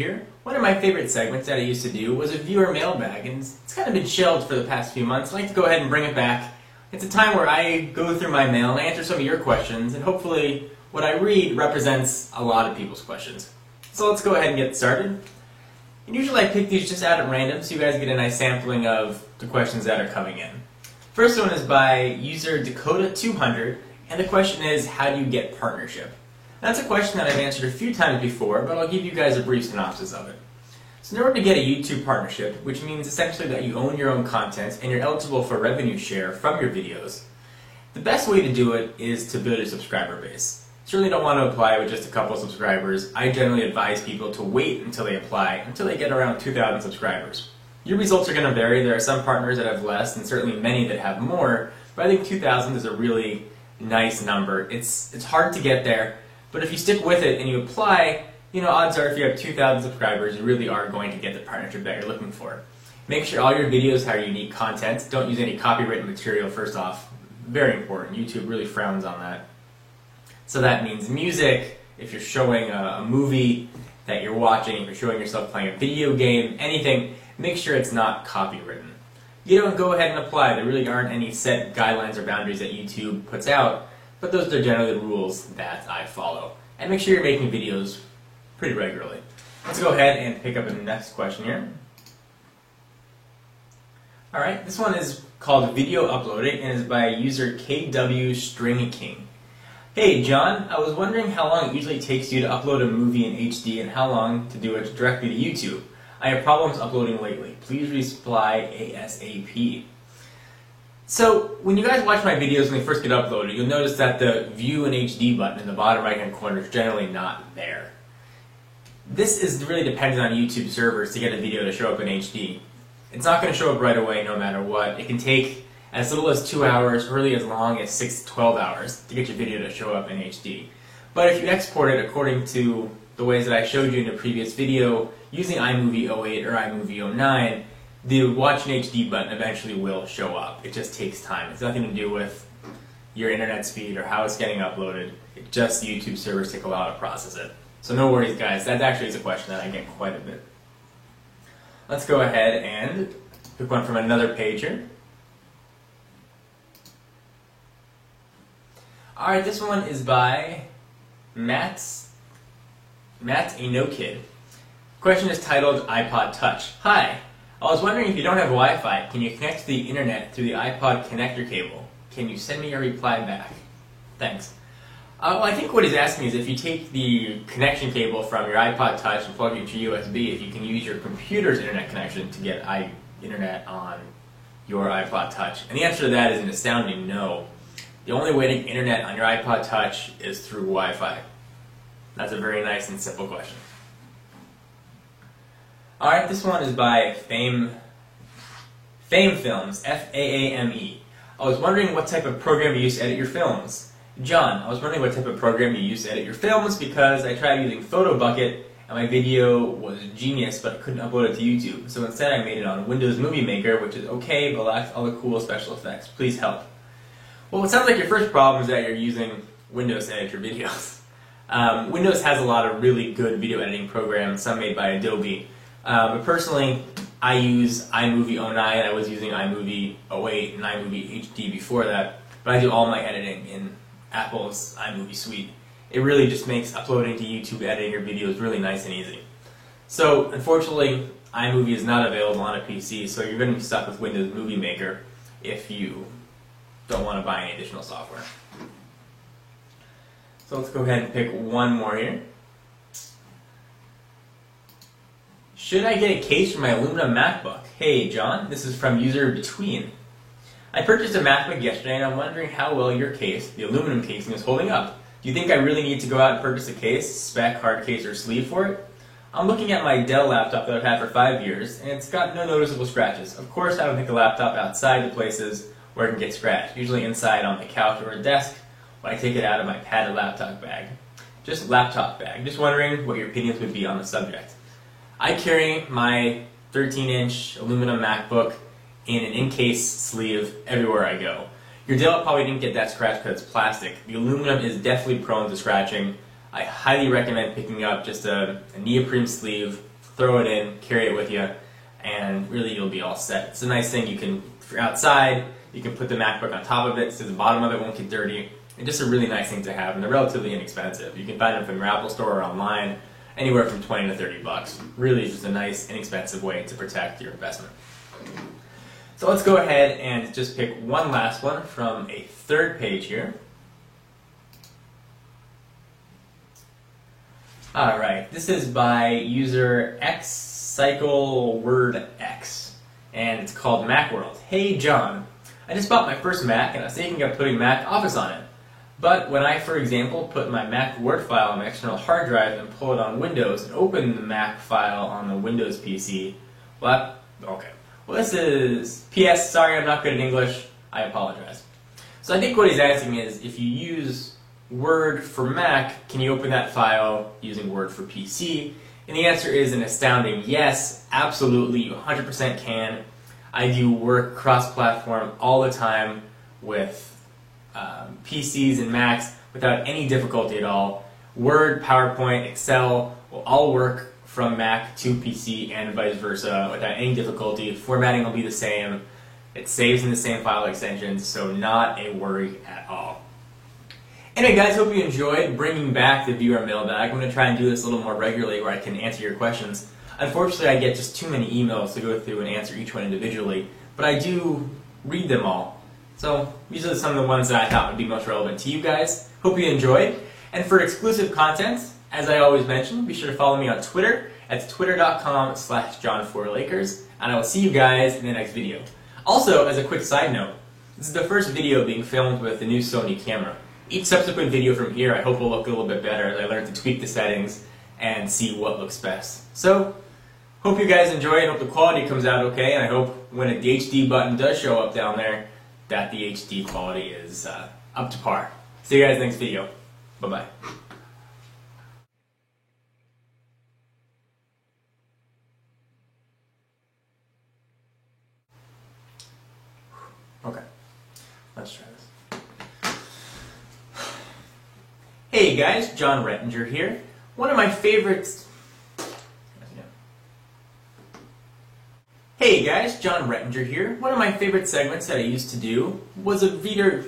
here. One of my favorite segments that I used to do was a viewer mailbag, and it's kind of been shelved for the past few months. I'd like to go ahead and bring it back. It's a time where I go through my mail and answer some of your questions, and hopefully what I read represents a lot of people's questions. So let's go ahead and get started. And usually I pick these just out at random so you guys get a nice sampling of the questions that are coming in. First one is by user Dakota200, and the question is, how do you get partnership? That's a question that I've answered a few times before, but I'll give you guys a brief synopsis of it. So in order to get a YouTube partnership, which means essentially that you own your own content and you're eligible for revenue share from your videos, the best way to do it is to build a subscriber base. Certainly don't want to apply with just a couple subscribers. I generally advise people to wait until they apply, until they get around 2,000 subscribers. Your results are going to vary. There are some partners that have less and certainly many that have more, but I think 2,000 is a really nice number. It's hard to get there. But if you stick with it and you apply, odds are if you have 2,000 subscribers, you really are going to get the partnership that you're looking for. Make sure all your videos have unique content. Don't use any copyrighted material, first off. Very important. YouTube really frowns on that. So that means music, if you're showing a movie that you're watching, if you're showing yourself playing a video game, anything, make sure it's not copywritten. You don't go ahead and apply. There really aren't any set guidelines or boundaries that YouTube puts out. But those are generally the rules that I follow. And make sure you're making videos pretty regularly. Let's go ahead and pick up the next question here. Alright, this one is called Video Uploading and is by user KW String King. Hey John, I was wondering how long it usually takes you to upload a movie in HD and how long to do it directly to YouTube. I have problems uploading lately. Please reply ASAP. So, when you guys watch my videos when they first get uploaded, you'll notice that the View in HD button in the bottom right-hand corner is generally not there. This is really dependent on YouTube servers to get a video to show up in HD. It's not going to show up right away no matter what. It can take as little as 2 hours, or really as long as 6 to 12 hours to get your video to show up in HD. But if you export it according to the ways that I showed you in the previous video, using iMovie 08 or iMovie 09, the Watch in HD button eventually will show up. It just takes time. It's nothing to do with your internet speed or how it's getting uploaded. It just YouTube servers take a while to process it. So no worries guys, that actually is a question that I get quite a bit. Let's go ahead and pick one from another page here. Alright, this one is by Matt Kid. Question is titled iPod Touch. Hi. I was wondering if you don't have Wi-Fi, can you connect to the internet through the iPod connector cable? Can you send me a reply back? Thanks. Well, I think what he's asking is if you take the connection cable from your iPod Touch and plug it into USB, if you can use your computer's internet connection to get internet on your iPod Touch. And the answer to that is an astounding no. The only way to get internet on your iPod Touch is through Wi-Fi. That's a very nice and simple question. Alright, this one is by Fame Films, F-A-A-M-E. I was wondering what type of program you use to edit your films. John, I was wondering what type of program you use to edit your films because I tried using PhotoBucket and my video was genius but I couldn't upload it to YouTube. So instead I made it on Windows Movie Maker, which is okay but lacks all the cool special effects. Please help. Well, it sounds like your first problem is that you're using Windows to edit your videos. Windows has a lot of really good video editing programs, some made by Adobe. But personally, I use iMovie 09, I was using iMovie 08 and iMovie HD before that, but I do all my editing in Apple's iMovie suite. It really just makes uploading to YouTube, editing your videos really nice and easy. So, unfortunately, iMovie is not available on a PC, so you're going to be stuck with Windows Movie Maker if you don't want to buy any additional software. So let's go ahead and pick one more here. Should I get a case for my aluminum MacBook? Hey John, this is from user Between. I purchased a MacBook yesterday and I'm wondering how well your case, the aluminum casing, is holding up. Do you think I really need to go out and purchase a case, spec, hard case, or sleeve for it? I'm looking at my Dell laptop that I've had for 5 years and it's got no noticeable scratches. Of course I don't take the laptop outside the places where it can get scratched, usually inside on the couch or a desk when I take it out of my padded laptop bag. Just wondering what your opinions would be on the subject. I carry my 13-inch aluminum MacBook in an in-case sleeve everywhere I go. Your Dell probably didn't get that scratch because it's plastic. The aluminum is definitely prone to scratching. I highly recommend picking up just a neoprene sleeve throw it in, carry it with you, and really you'll be all set. It's a nice thing. You can, if you're outside, you can put the MacBook on top of it so the bottom of it won't get dirty. And just a really nice thing to have, and they're relatively inexpensive. You can find them from your Apple Store or online, anywhere from 20 to 30 bucks. Really just a nice, inexpensive way to protect your investment. So let's go ahead and just pick one last one from a third page here. Alright, this is by user xCycleWordX, and it's called Macworld. Hey John, I just bought my first Mac and I was thinking of putting Mac Office on it. But when I, for example, put my Mac Word file on my external hard drive and pull it on Windows and open the Mac file on the Windows PC, well, this is P.S. Sorry, I'm not good at English. I apologize. So I think what he's asking is, if you use Word for Mac, can you open that file using Word for PC? And the answer is an astounding yes, absolutely, you 100% can. I do work cross-platform all the time with PCs and Macs without any difficulty at all. Word, PowerPoint, Excel will all work from Mac to PC and vice versa without any difficulty. Formatting will be the same. It saves in the same file extensions, so not a worry at all. Anyway guys, hope you enjoyed bringing back the viewer mailbag. I'm going to try and do this a little more regularly where I can answer your questions. Unfortunately, I get just too many emails to go through and answer each one individually, but I do read them all. So these are some of the ones that I thought would be most relevant to you guys. Hope you enjoyed. And for exclusive content, as I always mention, be sure to follow me on Twitter at twitter.com/John4Lakers, and I will see you guys in the next video. Also, as a quick side note, this is the first video being filmed with the new Sony camera. Each subsequent video from here I hope will look a little bit better as I learn to tweak the settings and see what looks best. So, hope you guys enjoy it, hope the quality comes out okay, and I hope when the HD button does show up down there, that the HD quality is up to par. See you guys next video. Bye-bye. Okay, let's try this. Hey guys, John Rettinger here. One of my favorites... Hey guys, John Rettinger here. One of my favorite segments that I used to do was a reader...